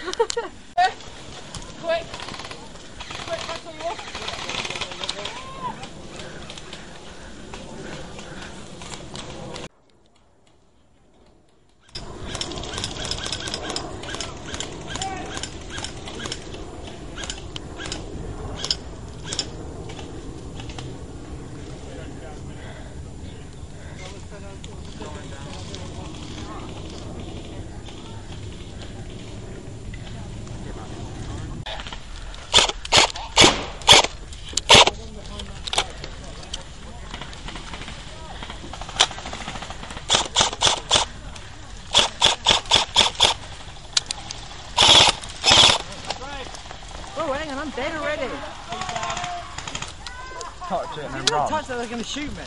Quick! Quick, that's what you want! Oh, hang on, I'm dead already. Touch it and then If you run. touch that, they're going to shoot me.